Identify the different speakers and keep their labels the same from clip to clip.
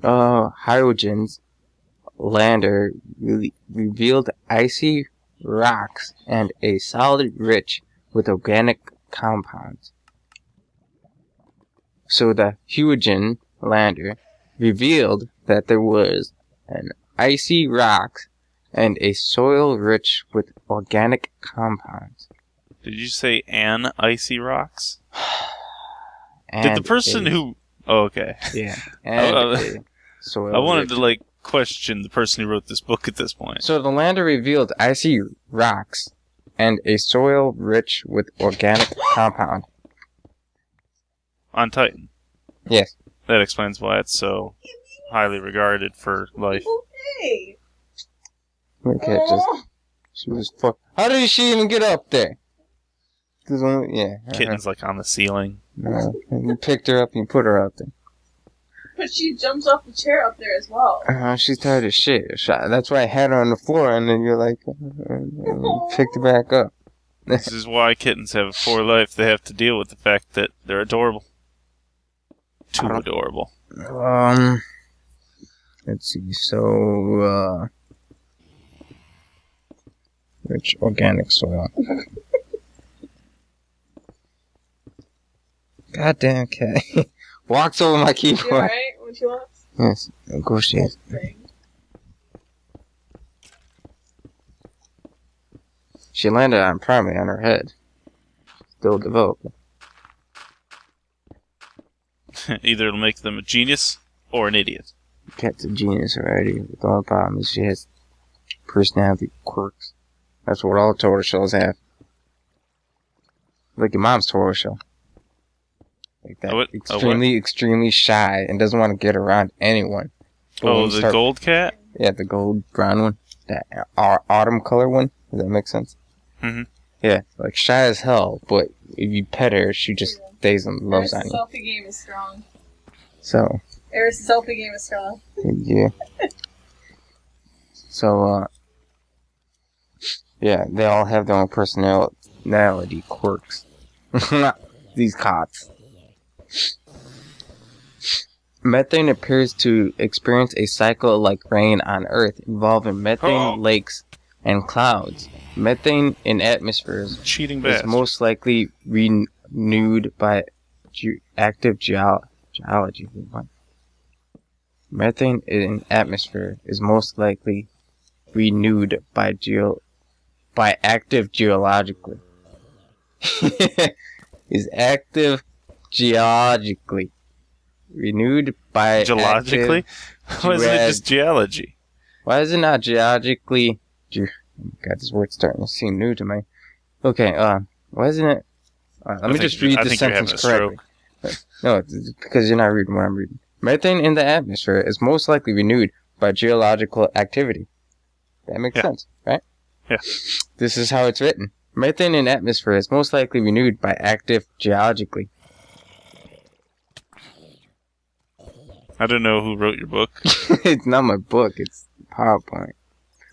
Speaker 1: Hydrogen's lander revealed icy rocks and a solid rich with organic compounds. So the Huygens lander revealed that there was an icy rocks and a soil rich with organic compounds.
Speaker 2: Did you say an icy rocks?
Speaker 1: And
Speaker 2: did the person who... Oh, okay.
Speaker 1: Yeah. And soil
Speaker 2: I wanted
Speaker 1: rich.
Speaker 2: to, question the person who wrote this book at this point.
Speaker 1: So the lander revealed icy rocks and a soil rich with organic compound.
Speaker 2: On Titan.
Speaker 1: Yes.
Speaker 2: That explains why it's so highly regarded for life.
Speaker 3: Okay.
Speaker 1: Look at just... She was fuck. How did she even get up there?
Speaker 2: Kitten's on the ceiling.
Speaker 1: No, you picked her up and you put her out there.
Speaker 3: But she jumps off the chair up there as well.
Speaker 1: She's tired of shit. That's why I had her on the floor and then you're like, picked her back up.
Speaker 2: This is why kittens have a poor life. They have to deal with the fact that they're adorable. Too adorable.
Speaker 1: Let's see. So, rich organic soil. Goddamn cat. Walks over my keyboard.
Speaker 3: You alright when she walks?
Speaker 1: Yes, of course she is. She landed primarily on her head. Still developing.
Speaker 2: Either it'll make them a genius or an idiot.
Speaker 1: Cat's a genius already. The only problem is she has personality quirks. That's what all tortoises have. Like your mom's tortoise. Like that. Extremely shy and doesn't want to get around anyone.
Speaker 2: But the gold cat?
Speaker 1: Yeah, the gold brown one. That autumn color one. Does that make sense?
Speaker 2: Mm-hmm.
Speaker 1: Yeah, shy as hell, but if you pet her, she just stays and loves on you.
Speaker 3: Eris' selfie game is strong.
Speaker 1: So.
Speaker 3: Eris' selfie game is strong.
Speaker 1: Yeah. So, yeah, they all have their own personality quirks. These cots. Methane appears to experience a cycle like rain on Earth, involving methane lakes and clouds. Methane in atmospheres is most likely renewed by active geology. Methane in atmosphere is most likely renewed by active geologically. Is active geologically renewed by
Speaker 2: geologically? Why isn't it just geology?
Speaker 1: Why is it not geologically? God, this word's starting to seem new to me. Okay, why isn't it? Let me just read the sentence correctly. No, it's because you're not reading what I'm reading. Methane in the atmosphere is most likely renewed by geological activity. That makes sense, right?
Speaker 2: Yeah.
Speaker 1: This is how it's written. Methane in atmosphere is most likely renewed by active geologically.
Speaker 2: I don't know who wrote your book.
Speaker 1: It's not my book, it's PowerPoint.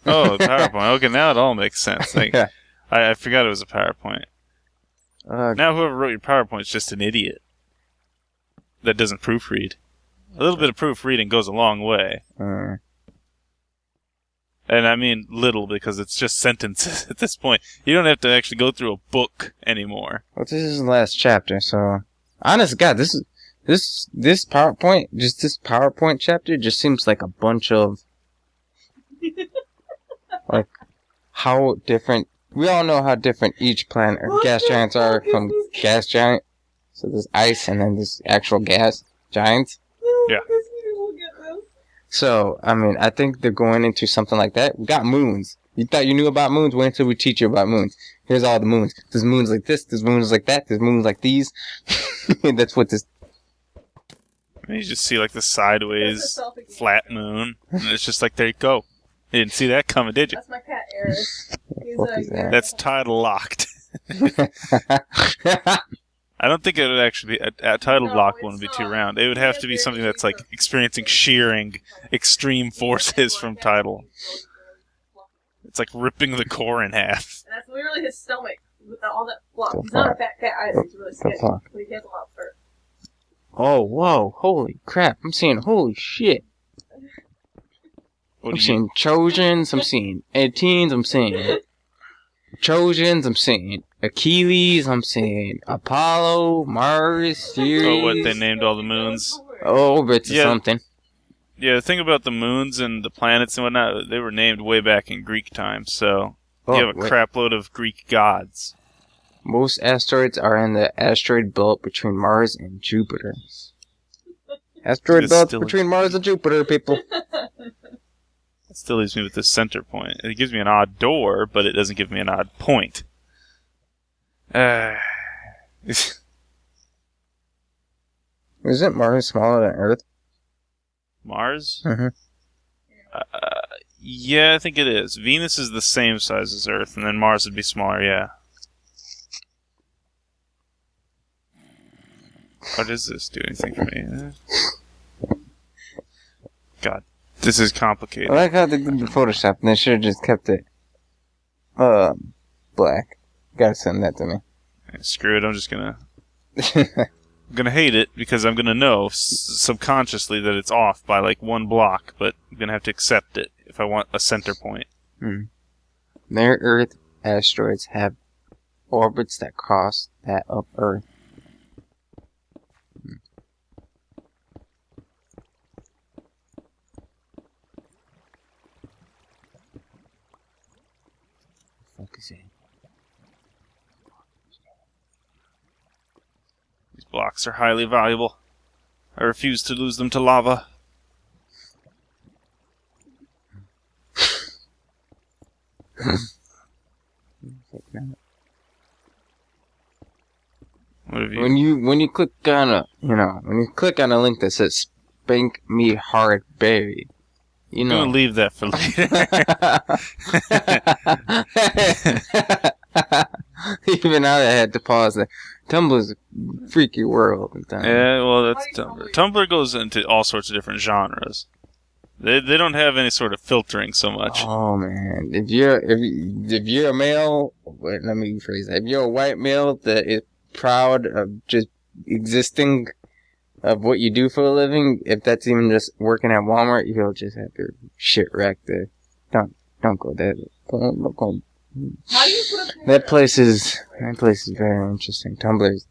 Speaker 2: Oh, PowerPoint. Okay, now it all makes sense.
Speaker 1: Yeah.
Speaker 2: I forgot it was a PowerPoint. Now whoever wrote your PowerPoint is just an idiot that doesn't proofread. A little bit of proofreading goes a long way. And I mean little because it's just sentences at this point. You don't have to actually go through a book anymore.
Speaker 1: Well, this is the last chapter, so... Honest to God, this PowerPoint chapter just seems like a bunch of... how different... We all know how different each planet or gas giants are from gas giant. So there's ice and then there's actual gas giants.
Speaker 2: Yeah.
Speaker 1: So, I mean, I think they're going into something like that. We got moons. You thought you knew about moons? Wait until we teach you about moons. Here's all the moons. There's moons like this, there's moons like that, there's moons like these. That's what this...
Speaker 2: You just see the sideways flat moon. And it's just there you go. You didn't see that coming, did you?
Speaker 3: That's my cat, Eris.
Speaker 2: That's title locked. I don't think it would actually be a title block wouldn't be too round. It would have to be something that's experiencing shearing extreme forces from tidal. It's ripping the core in half.
Speaker 3: And that's literally his stomach with all that fluff. He's not a fat cat either. He's really skinny, but he has a lot of fur.
Speaker 1: Oh, whoa! Holy crap! I'm saying holy shit! I'm seeing Trojans, I'm seeing 18s, I'm seeing Trojans, I'm seeing Achilles, I'm seeing Apollo, Mars, Ceres.
Speaker 2: Oh, what, they named all the moons?
Speaker 1: Orbits or something.
Speaker 2: Yeah, the thing about the moons and the planets and whatnot, they were named way back in Greek times, so you have a crapload of Greek gods.
Speaker 1: Most asteroids are in the asteroid belt between Mars and Jupiter. Asteroid belt between Mars and Jupiter, people.
Speaker 2: That still leaves me with this center point. It gives me an odd door, but it doesn't give me an odd point.
Speaker 1: Isn't Mars smaller than Earth?
Speaker 2: Mars?
Speaker 1: Mm-hmm.
Speaker 2: Yeah, I think it is. Venus is the same size as Earth, and then Mars would be smaller, yeah. What does this do anything for me? God, this is complicated.
Speaker 1: I like how they did the Photoshop, and they should have just kept it black. Gotta send that to me.
Speaker 2: Screw it, I'm just gonna... I'm gonna hate it, because I'm gonna know subconsciously that it's off by like one block, but I'm gonna have to accept it if I want a center point.
Speaker 1: Near Earth asteroids have orbits that cross that of Earth. Focusing.
Speaker 2: These blocks are highly valuable. I refuse to lose them to lava. What have you...
Speaker 1: When you click on a link that says "Spank Me Hard Berry,"
Speaker 2: I'm gonna leave that for later.
Speaker 1: Even now, I had to pause it. Tumblr's a freaky world.
Speaker 2: Yeah, well, that's Tumblr. Tumblr goes into all sorts of different genres. They don't have any sort of filtering so much.
Speaker 1: Oh man, if you're a male, let me rephrase that. If you're a white male that is proud of just existing, of what you do for a living, if that's even just working at Walmart, you'll just have your shit wrecked there. Don't go there. Don't go. That place is very interesting. Tumblr's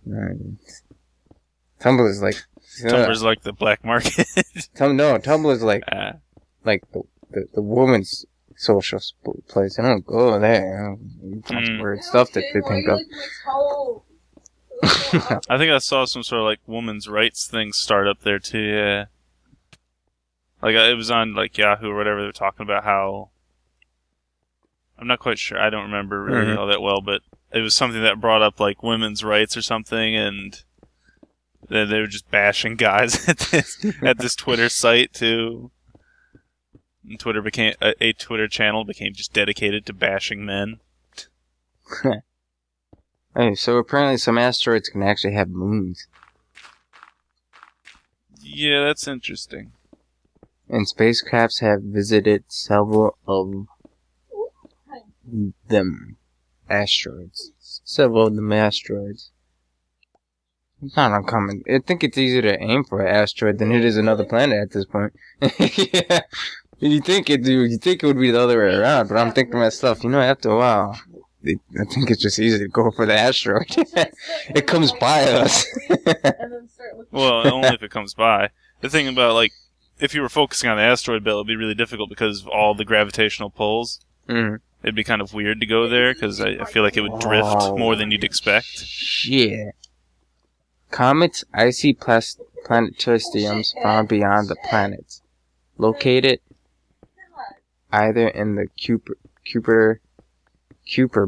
Speaker 1: like
Speaker 2: Tumblr's like the black market.
Speaker 1: Tumblr's like the woman's social place. I don't go there. Weird stuff that they think of.
Speaker 2: I think I saw some sort of like women's rights thing start up there too. Yeah, like it was on like Yahoo or whatever. They were talking about how, I'm not quite sure. I don't remember really all that well, but it was something that brought up like women's rights or something, and then they were just bashing guys at this Twitter site too. And Twitter became a Twitter channel became just dedicated to bashing men.
Speaker 1: Hey, so apparently some asteroids can actually have moons.
Speaker 2: Yeah, that's interesting.
Speaker 1: And spacecrafts have visited several of them asteroids. It's not uncommon. I think it's easier to aim for an asteroid than it is another planet at this point. Yeah. You think it would be the other way around, but I'm thinking to myself, after a while, I think it's just easy to go for the asteroid. It comes by us.
Speaker 2: Well, only if it comes by. The thing about, like, if you were focusing on the asteroid belt, it would be really difficult because of all the gravitational pulls. It'd be kind of weird to go there because I feel like it would drift more than you'd expect.
Speaker 1: Shit. Comets, icy planetariums found beyond the planets. Located either in the Kuiper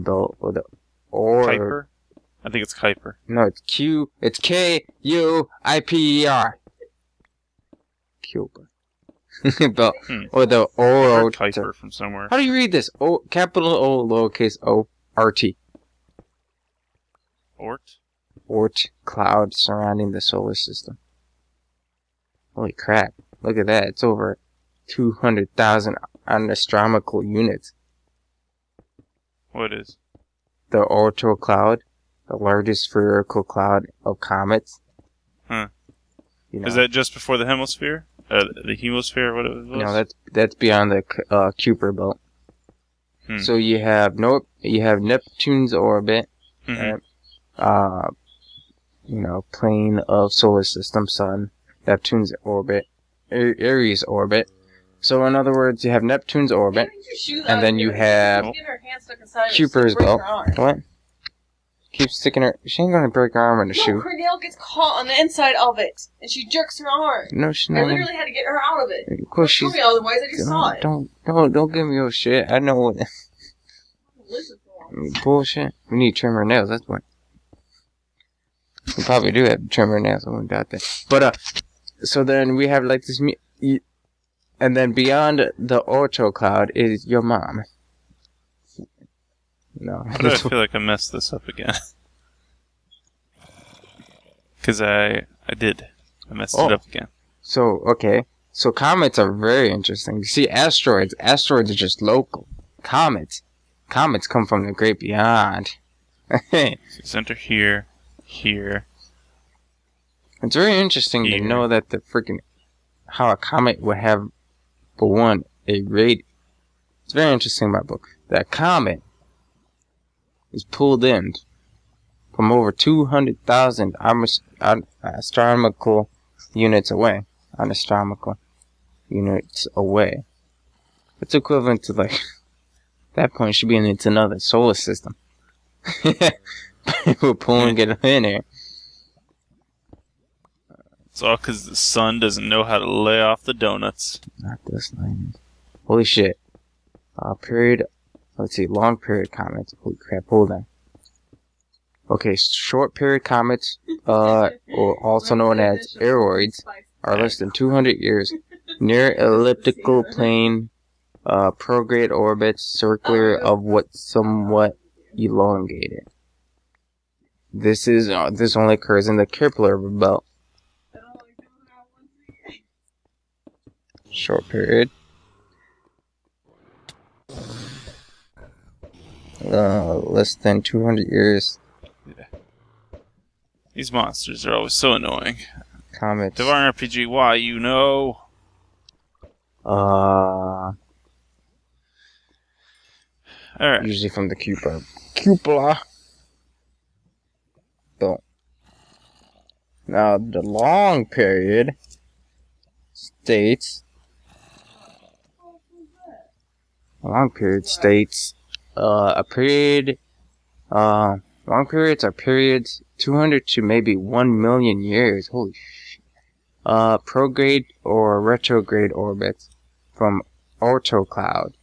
Speaker 1: belt or the
Speaker 2: Kuiper? I think it's Kuiper.
Speaker 1: No, it's Kuiper. Kuiper. Belt. Or the Oro.
Speaker 2: Kuiper from somewhere.
Speaker 1: How do you read this? Capital O, lowercase o, RT. Oort cloud surrounding the solar system. Holy crap. Look at that. It's over 200,000 astronomical units.
Speaker 2: What is?
Speaker 1: The Oort cloud, the largest spherical cloud of comets. You know.
Speaker 2: Is that just before the hemisphere? The hemosphere, what it was?
Speaker 1: No, that's beyond the Kuiper belt. So you have Neptune's orbit, right? Plane of solar system, sun, Neptune's orbit, Aries orbit. So in other words, you have Neptune's orbit, and then you have Kuiper's belt. What? Keep sticking her. She ain't gonna break her arm in the shoe.
Speaker 3: No, Cornell gets caught on the inside of it, and she jerks her arm.
Speaker 1: No, she's not.
Speaker 3: I literally had to get her out of it.
Speaker 1: Of course she's.
Speaker 3: Otherwise, I just saw it.
Speaker 1: Don't give me your shit. I know what. Bullshit. We need to trim her nails. That's what. We probably do have to trim her nails when we got that. But so then we have like this, and then beyond the Orto cloud is your mom. No.
Speaker 2: Why do I feel like I messed this up again? Because I did. I messed it up again.
Speaker 1: So, okay. So comets are very interesting. You see, asteroids are just local. Comets come from the great beyond.
Speaker 2: Center here.
Speaker 1: It's very interesting to know that how a comet would have, for one, a radius. It's very interesting about book. That comet is pulled in from over 200,000 astronomical units away. It's equivalent to at that point should be into another solar system. We're pulling it in here.
Speaker 2: It's all because the sun doesn't know how to lay off the donuts.
Speaker 1: Not this line. Holy shit. Let's see, long period comets. Holy crap, hold on. Okay, short period comets, or also known as aeroids, are less than 200 years. Near elliptical plane, prograde orbits, circular of what somewhat elongated. This only occurs in the Kuiper belt. Short period. Less than 200 years.
Speaker 2: Yeah. These monsters are always so annoying.
Speaker 1: Comets.
Speaker 2: DivineRPG, why you know?
Speaker 1: Alright. Usually from the Kuiper. Boom. Now, the long period states... long periods are periods 200 to maybe 1 million years. Holy shit. Prograde or retrograde orbits from Orto cloud.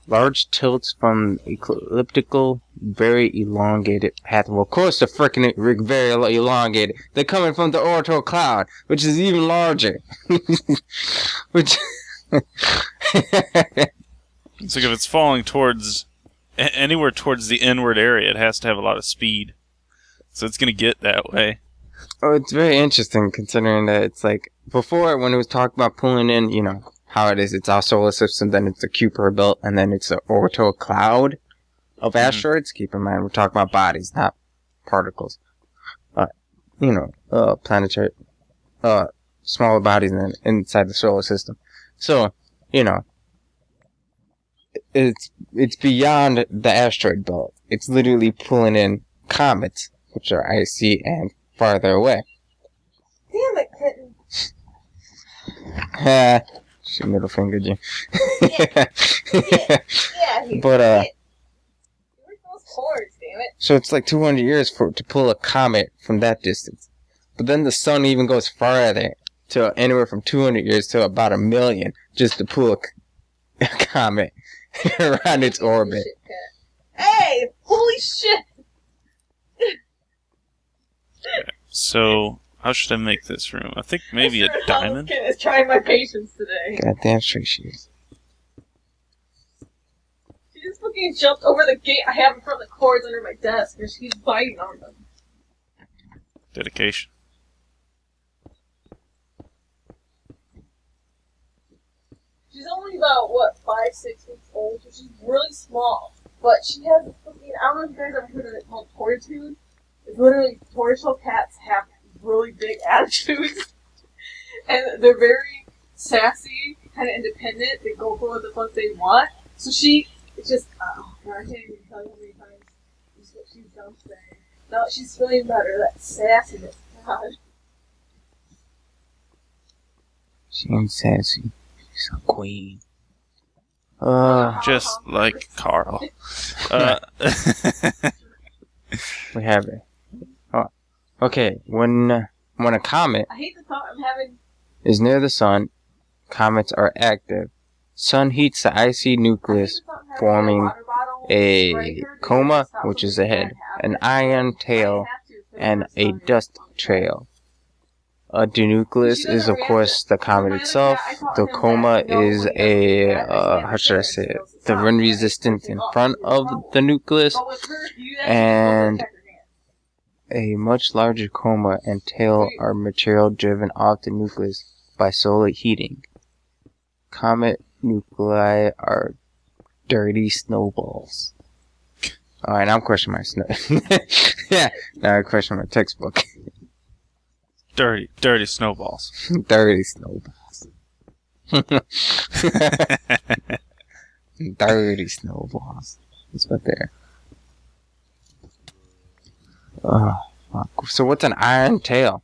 Speaker 1: Large tilts from elliptical, very elongated path. Well, of course, they're freaking very elongated. They're coming from the Orto cloud, which is even larger. Which.
Speaker 2: It's like if it's falling towards anywhere towards the inward area, it has to have a lot of speed. So it's going to get that way.
Speaker 1: Oh, it's very interesting considering that it's like before when it was talking about pulling in, how it is. It's our solar system, then it's the Kuiper belt, and then it's the Orto cloud of asteroids. Keep in mind, we're talking about bodies, not particles. Planetary, smaller bodies inside the solar system. So, it's beyond the asteroid belt. It's literally pulling in comets, which are icy and farther away.
Speaker 3: Damn it, kitten.
Speaker 1: She middle fingered you.
Speaker 3: Yeah,
Speaker 1: but
Speaker 3: those cords, damn it.
Speaker 1: So it's like 200 years to pull a comet from that distance. But then the sun even goes farther, to anywhere from 200 years to about 1 million, just to pull a comet around its orbit.
Speaker 3: Hey, holy shit!
Speaker 2: So, how should I make this room? I think maybe a diamond?
Speaker 3: Kid is trying my patience today.
Speaker 1: Goddamn straight she is.
Speaker 3: She just fucking jumped over the gate I have in front of the cords under my desk, and she's biting on them.
Speaker 2: Dedication.
Speaker 3: She's only about, 5-6 weeks old, so she's really small. But she has a fucking, I don't know if you guys ever heard of it called tortitude. It's literally tortoiseshell cats have really big attitudes. and they're very sassy, kind of independent. They go for what the fuck they want. So she just, I can't even tell you how many times she's done today. Now that she's feeling better, that sassiness, God.
Speaker 1: She ain't sassy. She's a queen.
Speaker 2: Just like Carl.
Speaker 1: We have it. Oh, okay. When a comet
Speaker 3: I hate the thought of having
Speaker 1: is near the sun, comets are active. Sun heats the icy nucleus, forming a coma, which is the head, an ion tail, and a dust trail. The nucleus is, of course, the comet itself. The coma is how should I say it? The run resistance in front of the nucleus, and a much larger coma and tail are material driven off the nucleus by solar heating. Comet nuclei are dirty snowballs. Alright, I'm questioning my yeah, now I question my textbook.
Speaker 2: Dirty snowballs.
Speaker 1: Dirty snowballs. Dirty snowballs. That's what they're. So what's an iron tail?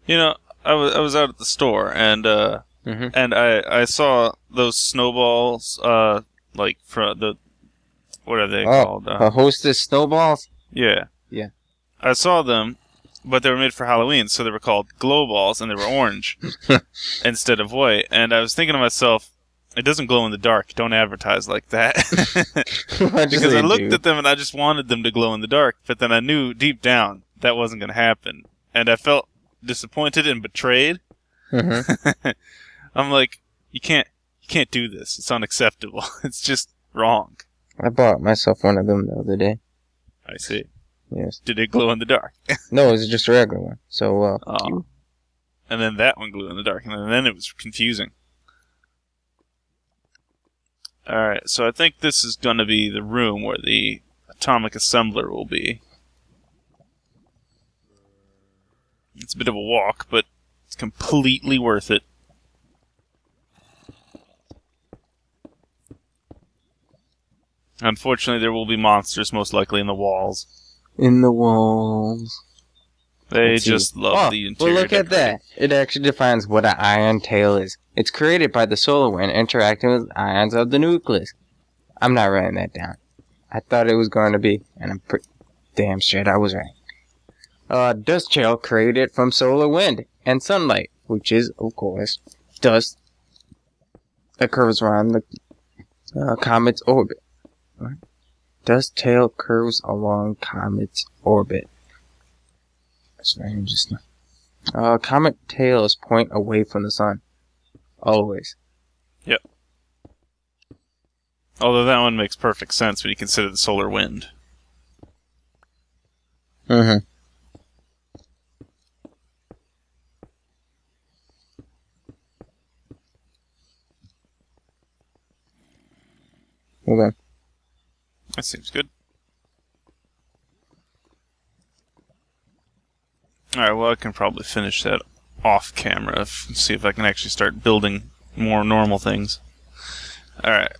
Speaker 2: You know, I was out at the store and and I saw those snowballs like from the what are they called?
Speaker 1: Hostess snowballs?
Speaker 2: Yeah.
Speaker 1: Yeah.
Speaker 2: I saw them. But they were made for Halloween, so they were called glow balls, and they were orange instead of white. And I was thinking to myself, it doesn't glow in the dark. Don't advertise like that. Because I looked at them, and I just wanted them to glow in the dark. But then I knew deep down that wasn't going to happen. And I felt disappointed and betrayed. Mm-hmm. I'm like, you can't do this. It's unacceptable. It's just wrong.
Speaker 1: I bought myself one of them the other day.
Speaker 2: I see.
Speaker 1: Yes.
Speaker 2: Did it glow in the dark?
Speaker 1: No, it was just a regular one. So,
Speaker 2: and then that one glowed in the dark, and then it was confusing. Alright, so I think this is going to be the room where the atomic assembler will be. It's a bit of a walk, but it's completely worth it. Unfortunately, there will be monsters, most likely in the walls.
Speaker 1: In the walls.
Speaker 2: They just love the interior.
Speaker 1: Well, look at that. It actually defines what an ion tail is. It's created by the solar wind interacting with ions of the nucleus. I'm not writing that down. I thought it was going to be, and I'm pretty damn sure I was right. Dust trail created from solar wind and sunlight, which is, of course, dust that curves around the comet's orbit. Right? Dust tail curves along comet's orbit. That's very interesting. Comet tails point away from the sun. Always.
Speaker 2: Yep. Although that one makes perfect sense when you consider the solar wind.
Speaker 1: Mm-hmm. Okay.
Speaker 2: That seems good. Alright, well I can probably finish that off camera, see if I can actually start building more normal things. Alright.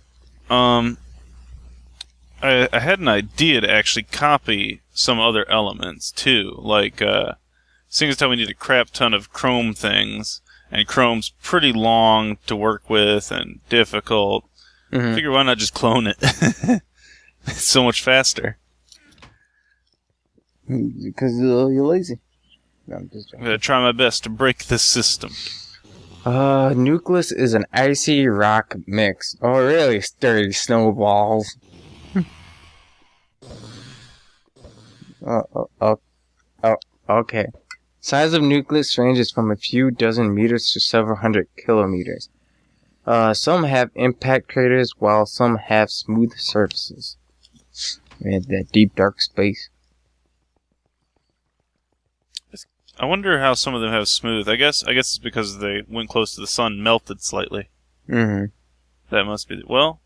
Speaker 2: I had an idea to actually copy some other elements too, like seeing as how we need a crap ton of Chrome things, and Chrome's pretty long to work with and difficult. I figure why not just clone it? It's so much faster.
Speaker 1: Because you're lazy. No, I'm just joking.
Speaker 2: I'm gonna try my best to break this system.
Speaker 1: Nucleus is an icy rock mix. Oh, really? Sturdy snowballs. Okay. Size of nucleus ranges from a few dozen meters to several hundred kilometers. Some have impact craters, while some have smooth surfaces. We had that deep, dark space.
Speaker 2: I wonder how some of them have smooth. I guess it's because they went close to the sun, melted slightly.
Speaker 1: Mm-hmm.
Speaker 2: That must be... Well,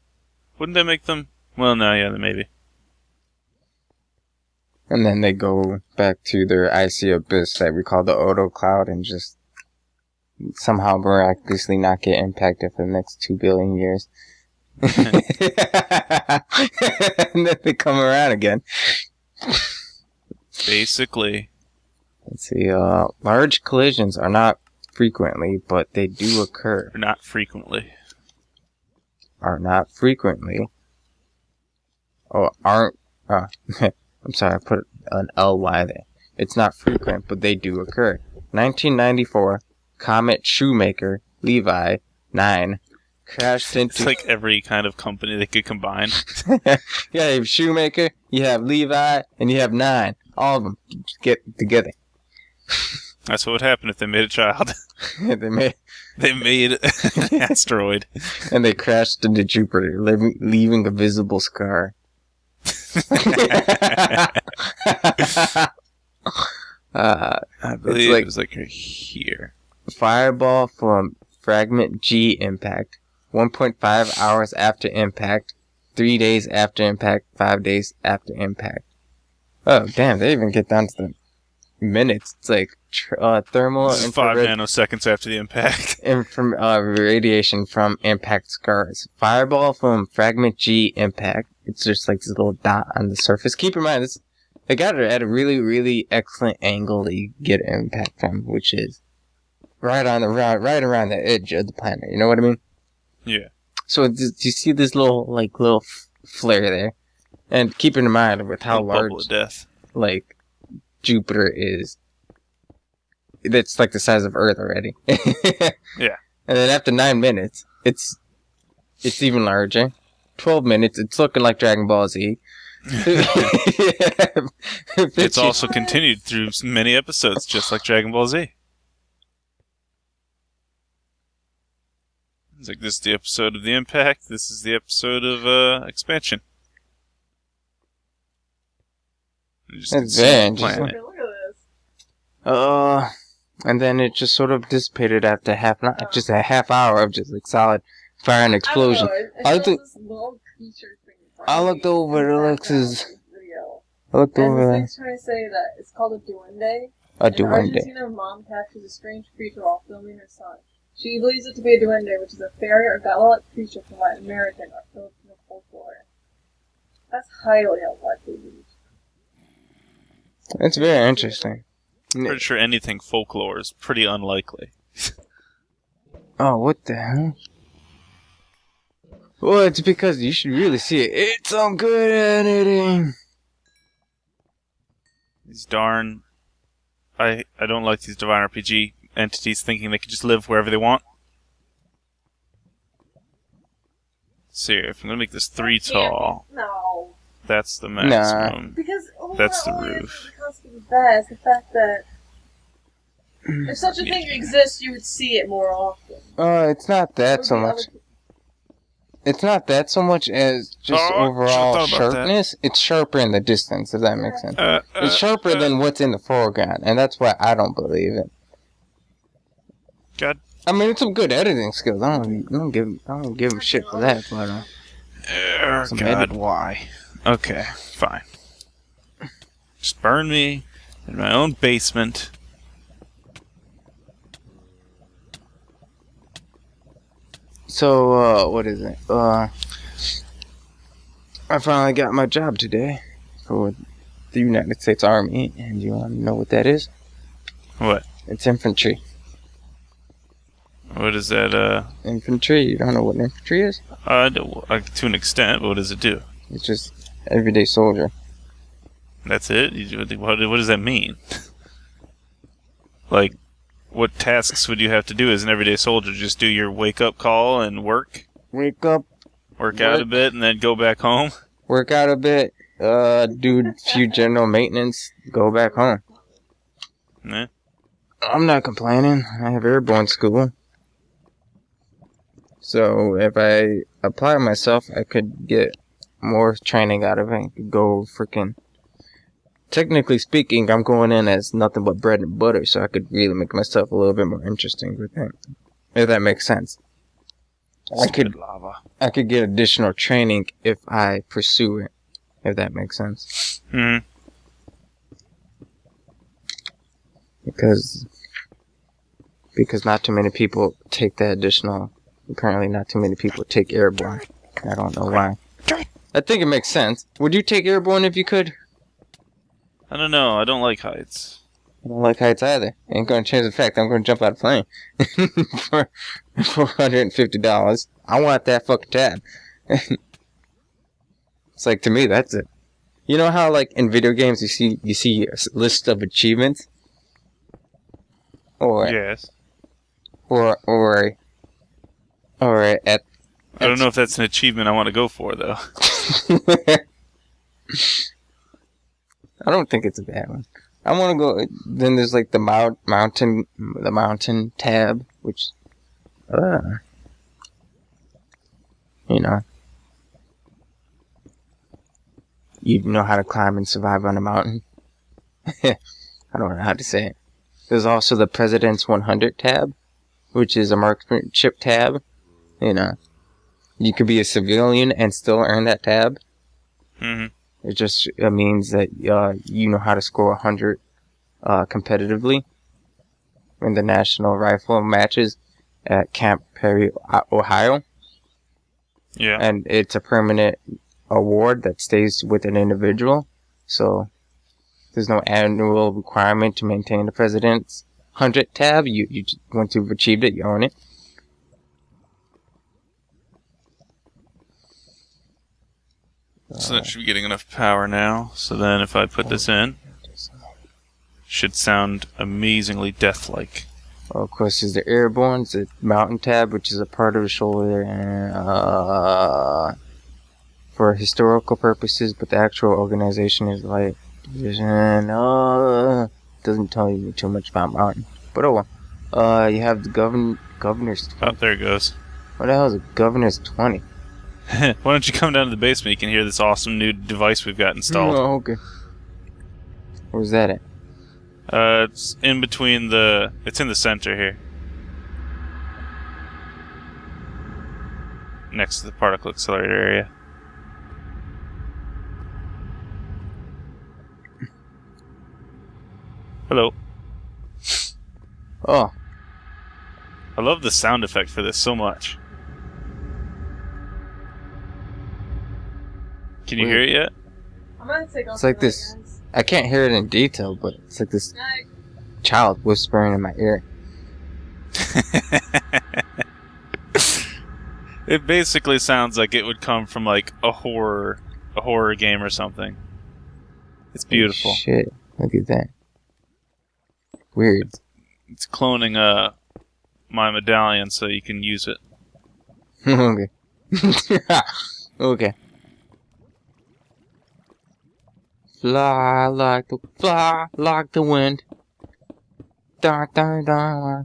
Speaker 2: wouldn't they make them... Well, no, yeah, maybe.
Speaker 1: And then they go back to their icy abyss that we call the Odo Cloud and just somehow miraculously not get impacted for the next 2 billion years. And then they come around again.
Speaker 2: Basically.
Speaker 1: Let's see, large collisions are not frequently, but they do occur.
Speaker 2: Not frequently.
Speaker 1: Are not frequently. Oh, aren't. I'm sorry, I put an LY there. It's not frequent, but they do occur. 1994, Comet Shoemaker, Levi, 9, crashed into...
Speaker 2: It's like every kind of company they could combine.
Speaker 1: Yeah, you have Shoemaker, you have Levi, and you have 9. All of them get together.
Speaker 2: That's what would happen if they made a child.
Speaker 1: They made
Speaker 2: an asteroid.
Speaker 1: And they crashed into Jupiter, leaving a visible scar.
Speaker 2: I believe it was like here.
Speaker 1: Fireball from Fragment G impact. 1.5 hours after impact. 3 days after impact. 5 days after impact. Oh, damn, they even get down to the minutes. It's like thermal
Speaker 2: this is 5 nanoseconds after the impact.
Speaker 1: Radiation from impact scars. Fireball from Fragment G impact. It's just like this little dot on the surface. Keep in mind, they got it at a really, really excellent angle that you get impact from, which is right around the edge of the planet. You know what I mean?
Speaker 2: Yeah.
Speaker 1: So do you see this little flare there? And keep in mind with how large,
Speaker 2: bubble of death.
Speaker 1: like, Jupiter is. That's like the size of Earth already.
Speaker 2: Yeah.
Speaker 1: And then after 9 minutes, it's even larger. 12 minutes, it's looking like Dragon Ball Z.
Speaker 2: It's also continued through many episodes, just like Dragon Ball Z. It's like, this is the episode of the impact, this is the episode of expansion.
Speaker 1: That's very interesting. Look at this. And then it just sort of dissipated after just a half hour of just like solid fire and explosion. I looked over, it looks as... I looked over there.
Speaker 3: And this thing's trying to say that it's called a duende.
Speaker 1: A duende.
Speaker 3: In Argentina, mom captures a strange creature while filming her son. She believes it to be a duende, which is a fairy or godlike creature from Latin American or Filipino folklore. That's highly unlikely.
Speaker 1: It's very interesting.
Speaker 2: Pretty sure anything folklore is pretty unlikely.
Speaker 1: Oh, what the hell? Well, it's because you should really see it. It's some good editing.
Speaker 2: These darn... I don't like these DivineRPG entities thinking they can just live wherever they want. So if I'm gonna make this 3 tall...
Speaker 3: No.
Speaker 2: That's the maximum.
Speaker 3: Nah. Because
Speaker 2: that's the roof.
Speaker 3: It's the fact that if such a thing exists, you would see it more often.
Speaker 1: It's not that so much. It's not that so much as just overall sharpness. It's sharper in the distance, if that makes sense. It's sharper than what's in the foreground, and that's why I don't believe it.
Speaker 2: God.
Speaker 1: I mean, it's some good editing skills. I don't give him shit for that, but
Speaker 2: God, why? Okay, fine. Just burn me in my own basement.
Speaker 1: So, what is it? I finally got my job today for the United States Army, and you want to know what that is?
Speaker 2: What?
Speaker 1: It's infantry.
Speaker 2: What is that,
Speaker 1: Infantry? You don't know what infantry is?
Speaker 2: To an extent, but what does it do?
Speaker 1: It's just everyday soldier.
Speaker 2: That's it? What does that mean? Like, what tasks would you have to do as an everyday soldier? Just do your wake-up call and work?
Speaker 1: Wake up.
Speaker 2: Work out a bit and then go back home?
Speaker 1: Work out a bit, do a few general maintenance, go back home.
Speaker 2: Nah.
Speaker 1: I'm not complaining. I have airborne school. So if I apply myself, I could get more training out of it. I could go freaking... Technically speaking, I'm going in as nothing but bread and butter, so I could really make myself a little bit more interesting with it. If that makes sense. I could get additional training if I pursue it. If that makes sense.
Speaker 2: Hmm.
Speaker 1: Because Because not too many people take the additional... Apparently not too many people take airborne. I don't know why. I think it makes sense. Would you take airborne if you could?
Speaker 2: I don't know. I don't like heights.
Speaker 1: I don't like heights either. Ain't gonna change the fact I'm gonna jump out of plane for $450. I want that fucking tab. It's like, to me, that's it. You know how, like, in video games you see a list of achievements? Or
Speaker 2: yes.
Speaker 1: Or at...
Speaker 2: I don't know if that's an achievement I want to go for, though.
Speaker 1: I don't think it's a bad one. I want to go... Then there's, like, the mountain tab, which... you know... You know how to climb and survive on a mountain. I don't know how to say it. There's also the President's 100 tab, which is a marksmanship tab. You know, you could be a civilian and still earn that tab.
Speaker 2: Mm-hmm.
Speaker 1: It just means that you know how to score 100 competitively in the national rifle matches at Camp Perry, Ohio.
Speaker 2: Yeah.
Speaker 1: And it's a permanent award that stays with an individual, so there's no annual requirement to maintain the President's 100 tab. You once you've achieved it, you own it.
Speaker 2: So that should be getting enough power now. So then if I put this in, should sound amazingly death-like.
Speaker 1: Well, of course, there's the airborne, it's the mountain tab, which is a part of the shoulder, and for historical purposes, but the actual organization is like division. Doesn't tell you too much about mountain. But oh well. You have the governor's 20.
Speaker 2: Oh, there it goes.
Speaker 1: What the hell is a governor's 20?
Speaker 2: Why don't you come down to the basement? You can hear this awesome new device we've got installed.
Speaker 1: Oh, okay. Where's that at?
Speaker 2: It's in between the... It's in the center here. Next to the particle accelerator area. Hello.
Speaker 1: Oh.
Speaker 2: I love the sound effect for this so much. Can you hear it yet?
Speaker 3: I'm gonna take off.
Speaker 1: It's like this. I can't hear it in detail, but it's like this child whispering in my ear.
Speaker 2: It basically sounds like it would come from like a horror game or something. It's beautiful.
Speaker 1: Oh, shit, look at that. Weird.
Speaker 2: It's cloning my medallion so you can use it.
Speaker 1: Okay. Okay. Fly like the wind. Da, da, da.